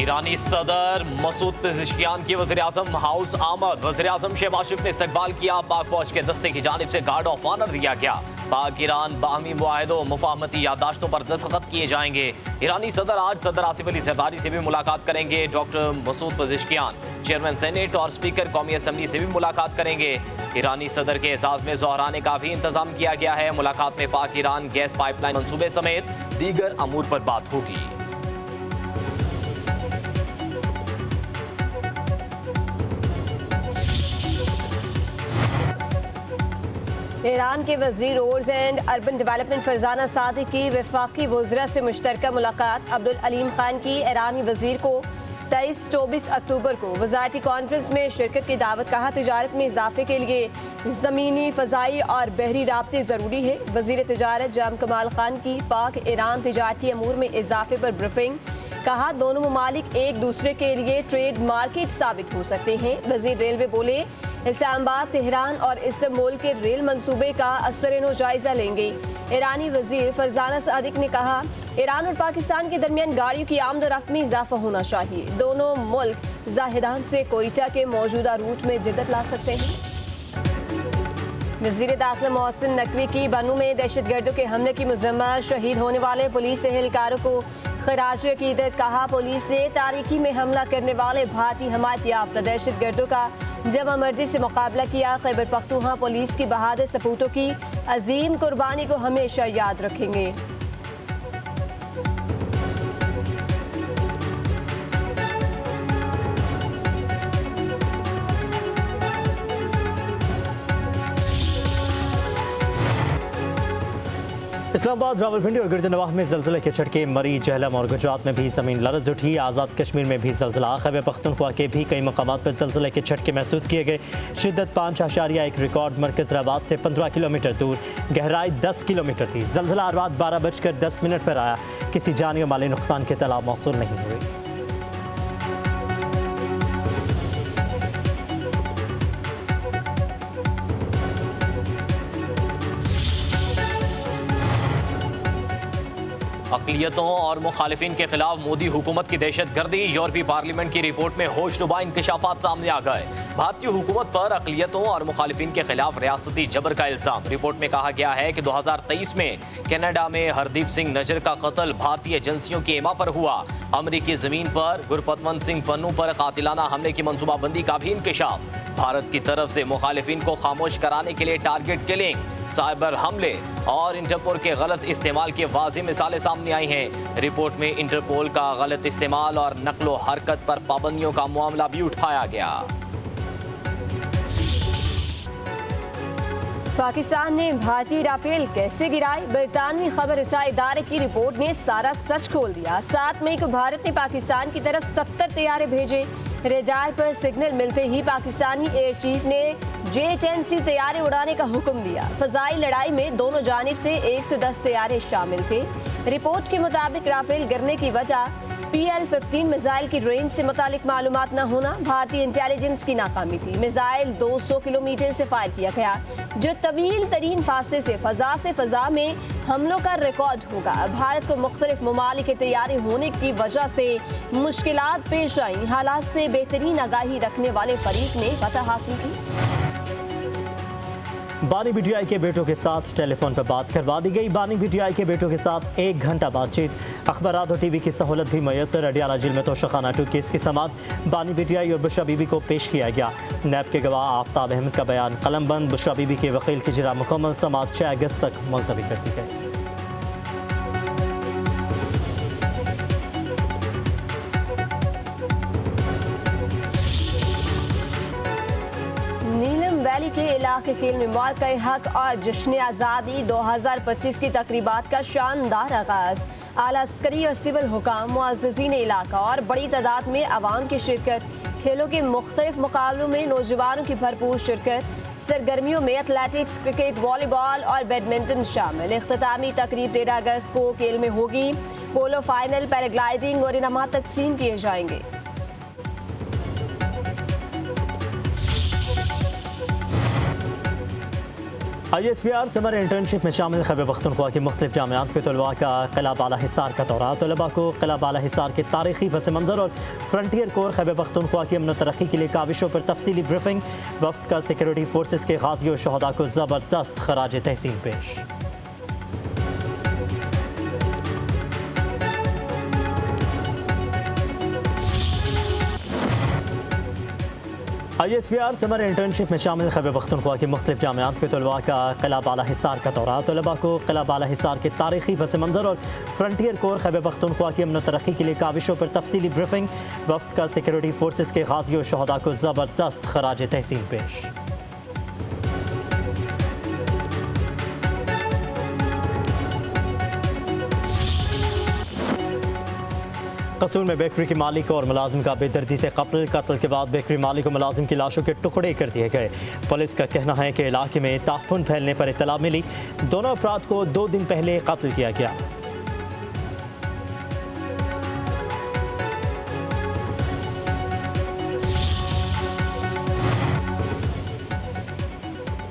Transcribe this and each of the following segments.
ईरानी सदर मसूद पेज़ेश्कियान की वज़ीर-ए-आज़म हाउस आमद। वज़ीर-ए-आज़म शहबाज शरीफ ने इस्तकबाल किया। पाक फौज के दस्ते की जानिब से गार्ड ऑफ ऑनर दिया गया। पाक ईरान बाहमी मुआहदों मुफाहमती याददाश्तों पर दस्तखत किए जाएंगे। ईरानी सदर आज सदर आसिफ अली ज़रदारी से भी मुलाकात करेंगे। Doctor Masoud Pezeshkian chairman senate और स्पीकर कौमी असम्बली से भी मुलाकात करेंगे। ईरानी सदर के एजाज में ज़ोहराने का भी इंतजाम किया गया है। मुलाकात में पाक ईरान गैस पाइपलाइन मंसूबे समेत दीगर अमूर पर बात होगी। ईरान के वज़ीर roads and urban development Farzana Sadiq की वफाकी वज़रा से मुश्तरका मुलाकात। अब्दुल अलीम खान की ईरानी वज़ीर को 23-24 अक्टूबर को वज़ारती कॉन्फ्रेंस में शिरकत की दावत। कहा, तिजारत में इजाफे के लिए ज़मीनी, फ़ज़ाई और बहरी राब्ते ज़रूरी है। वज़ीर तिजारत जाम कमाल खान की पाक ईरान तिजारती अमूर में इजाफे पर ब्रीफिंग। कहा, दोनों ममालिक एक दूसरे के लिए ट्रेड मार्केट साबित हो सकते हैं। वज़ीर रेलवे बोले, इस्लामाबाद, तेहरान और इस्तांबुल के रेल मंसूबे का असर जायजा लेंगे। ईरानी वज़ीर फरजाना सादिक ने कहा, ईरान और पाकिस्तान के दरमियान गाड़ियों की आमदोरफ्त में इजाफा होना चाहिए। दोनों मुल्क जाहिदान से कोयटा के मौजूदा रूट में जिद्दत ला सकते हैं। वज़ीर दाखिला मोहसिन नकवी की बनू में दहशतगर्दों के हमले की मुजम्मत। शहीद होने वाले पुलिस एहलकारों को खराज अकीदत। कहा, पुलिस ने तारीकी में हमला करने वाले भारतीय हमायत याफ्ता दहशतगर्दों का जमा मर्दी से मुकाबला किया। खैबर पख्तूनख्वा पुलिस की बहादुर सपूतों की अजीम कुर्बानी को हमेशा याद रखेंगे। इस्लामाबाद, रावलपिंडी और गिरदनवाह में ज़लज़ले के झटके। मरी, जहलम और गुजरात में भी ज़मीन लरज़ उठी। आज़ाद कश्मीर में भी ज़लज़ला। खैबर पख्तूनख्वा के भी कई मकामात पर ज़लज़ले के झटके महसूस किए गए। शिद्दत 5.1 रिकॉर्ड मरकज़ राबाद से 15 किलोमीटर दूर, गहराई 10 किलोमीटर थी। ज़लज़ला रात 12:10 पर आया। किसी जानी और माली नुकसान की इत्तला मौसूल नहीं हुई। अक़लियतों और मुखालिफिन के खिलाफ मोदी हुकूमत की दहशत गर्दी। यूरोपीय पार्लियामेंट की रिपोर्ट में होशरुबा इंकशाफात सामने आ गए। भारतीय हुकूमत पर अक़लियतों और मुखालिफिन के खिलाफ रियासती जबर का इल्ज़ाम। रिपोर्ट में कहा गया है कि 2023 में कनाडा में हरदीप सिंह नजर का कत्ल भारतीय एजेंसियों की एमा पर हुआ। अमरीकी ज़मीन पर गुरपतवंत सिंह पन्नू पर कातिलाना हमले की मनसूबाबंदी का भी इंकशाफ। भारत की तरफ से मुखालिफिन को खामोश कराने के लिए टारगेट किलिंग, साइबर हमले और इंटरपोल के गलत इस्तेमाल की वाज़ेह मिसालें सामने आई हैं। रिपोर्ट में इंटरपोल का गलत इस्तेमाल और नकलो हरकत पर पाबंदियों का मामला भी उठाया गया। पाकिस्तान ने भारतीय राफेल कैसे गिराए? बरतानवी खबर रसाई इदारे की रिपोर्ट ने सारा सच खोल दिया। 7 मई को भारत ने पाकिस्तान की तरफ 70 तैयारे भेजे। रेडार पर सिग्नल मिलते ही पाकिस्तानी एयर चीफ ने J-10C तैयारे उड़ाने का हुक्म दिया। फजाई लड़ाई में दोनों जानिब से 110 तैयारे शामिल थे। रिपोर्ट के मुताबिक राफेल गिरने की वजह PL-15 मिसाइल की रेंज से मुतालिक मालूमात न होना, भारतीय इंटेलिजेंस की नाकामी थी। मिसाइल 200 किलोमीटर से फायर किया गया, जो तवील तरीन फासले से फजा में हमलों का रिकॉर्ड होगा। भारत को मुख्तलिफ ममालिक के तैयारी होने की वजह से मुश्किलात पेश आई। हालात से बेहतरीन आगाही रखने वाले फरीक ने फतह हासिल की। बानी BTI के बेटों के साथ टेलीफोन पर बात करवा दी गई। बानी BTI के बेटों के साथ 1 घंटा बातचीत। अखबारात और TV की सहूलत भी मैसर। अडियाला जेल में तोशाखाना 2 केस की समाअत। बानी BTI और बुशरा बीबी को पेश किया गया। नैब के गवाह आफ्ताब अहमद का बयान कलमबंद। बुशरा बीबी के वकील की जिरा मुकम्मल। समाअत 6 अगस्त तक मुलतवी कर दी गई। वैली के इलाके खेल में मार्का हक और जश्न आज़ादी 2025 की तकरीबात का शानदार आगाज। आला अस्करी और सिविल हुकाम, मुअज़्ज़िज़ीन इलाका और बड़ी तादाद में अवाम की शिरकत। खेलों के मुख्तलिफ मुकाबलों में नौजवानों की भरपूर शिरकत। सरगर्मियों में एथलेटिक्स, क्रिकेट, वॉलीबॉल और बैडमिंटन शामिल। इख्तितामी तकरीब 13 अगस्त को खेल में होगी। पोलो फाइनल, पैराग्लाइडिंग और इनामात तकसीम किए जाएंगे। ISPR समर इंटर्नशिप में शामिल खैबर पख्तूनख्वा की मुख्तलिफ जामियात के तलबा का किला बाला हिसार का दौरा। तलबा को किला बाला हिसार के तारीखी पस मंजर और फ्रंटियर कोर खैबर पख्तूनख्वा की अमन तरक्की के लिए काविशों पर तफसीली ब्रीफिंग। वफ्द का सिक्योरिटी फोर्सेस के गाजी और शहदा को ज़बरदस्त खराज तहसीन पेश। ISPR समर इंटर्नशिप में शामिल खैबर पख्तूनख्वा की मुख्तलिफ जामियात के तलबा का किला बाला हिसार का दौरा। तलबा को किला बाला हिसार के तारीखी पस मंजर और फ्रंटियर कोर खैबर पख्तूनख्वा की अमन तरक्की के लिए काविशों पर तफसीली ब्रीफिंग। वफ्द का सिक्योरिटी फोर्सेस के गाजी और शहदा को ज़बरदस्त खराज तहसीन पेश। कसूर में बेकरी के मालिक और मुलाजिम का बेदर्दी से कत्ल के बाद बेकरी मालिक और मुलाजिम की लाशों के टुकड़े कर दिए गए। पुलिस का कहना है कि इलाके में ताफुन फैलने पर इत्तला मिली। दोनों अफराद को 2 दिन पहले कत्ल किया गया।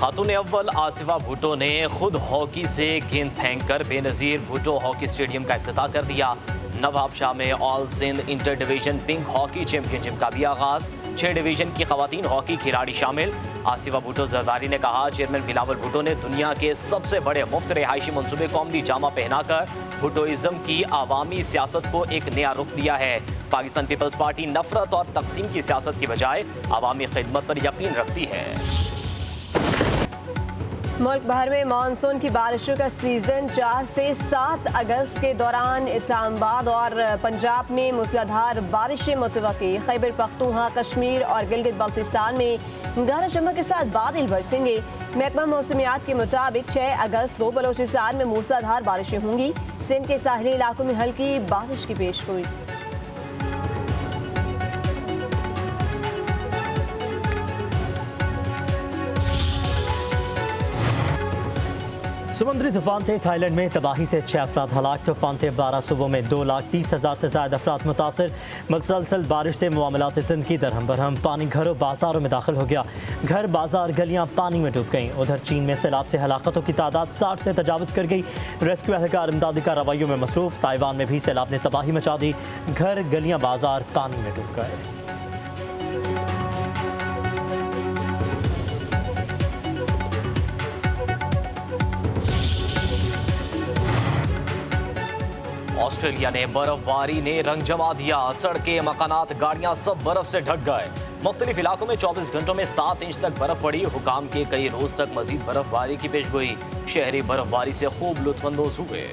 खातून अव्वल आसिफा भुट्टो ने खुद हॉकी से गेंद फेंककर बेनजीर भुट्टो हॉकी स्टेडियम का इफ्तिताह कर दिया। नवाब शाह में all Sindh inter division pink hockey championship का भी आगाज। 6 डिवीजन की खवातीन हॉकी खिलाड़ी शामिल। आसिफा भुट्टो जरदारी ने कहा, चेयरमैन बिलावल भुट्टो ने दुनिया के सबसे बड़े मुफ्त रिहायशी मंसूबे को अमली जामा पहनाकर भुट्टोइज्म की आवामी सियासत को एक नया रुख दिया है। पाकिस्तान पीपल्स पार्टी नफरत और तकसीम की सियासत की बजाय आवामी खिदमत पर यकीन रखती है। मुल्क भर में मानसून की बारिशों का सीजन 4 से 7 अगस्त के दौरान इस्लामाबाद और पंजाब में मूसलाधार बारिशें मुतवक्की। खैबर पख्तूनख्वा, कश्मीर और गिलगित बल्तिस्तान में गरज चमक के साथ बादल बरसेंगे। महकमा मौसमियात के मुताबिक 6 अगस्त को बलोचिस्तान में मूसलाधार बारिशें होंगी। सिंध के साहली इलाकों में हल्की बारिश की पेशगोई। समुद्री तूफान से थाईलैंड में तबाही से 6 अफराद हलाक। तूफान से 12 सूबों में 2,30,000 से ज्यादा अफराद मुतासर। मुसलसल बारिश से मामलात जिंदगी दरहम बरहम। पानी घरों बाजारों में दाखिल हो गया। घर बाजार गलियां पानी में डूब गईं। उधर चीन में सैलाब से हलाकतों की तादाद 60 से तजावज़ कर गई। रेस्क्यू एहलकार इमदादी कार्रवाइयों में मसरूफ। ताइवान में भी सैलाब ने तबाही मचा दी। घर गलियां बाजार पानी में डूब गए। ऑस्ट्रेलिया ने बर्फबारी ने रंग जमा दिया। सड़कें, मकानात, गाड़ियां सब बर्फ से ढक गए। मुख्तलिफ इलाकों में 24 घंटों में 7 इंच तक बर्फ पड़ी। हुकाम के कई रोज तक मजीद बर्फबारी की पेशगोई। शहरी बर्फबारी से खूब लुत्फानंदोज हुए।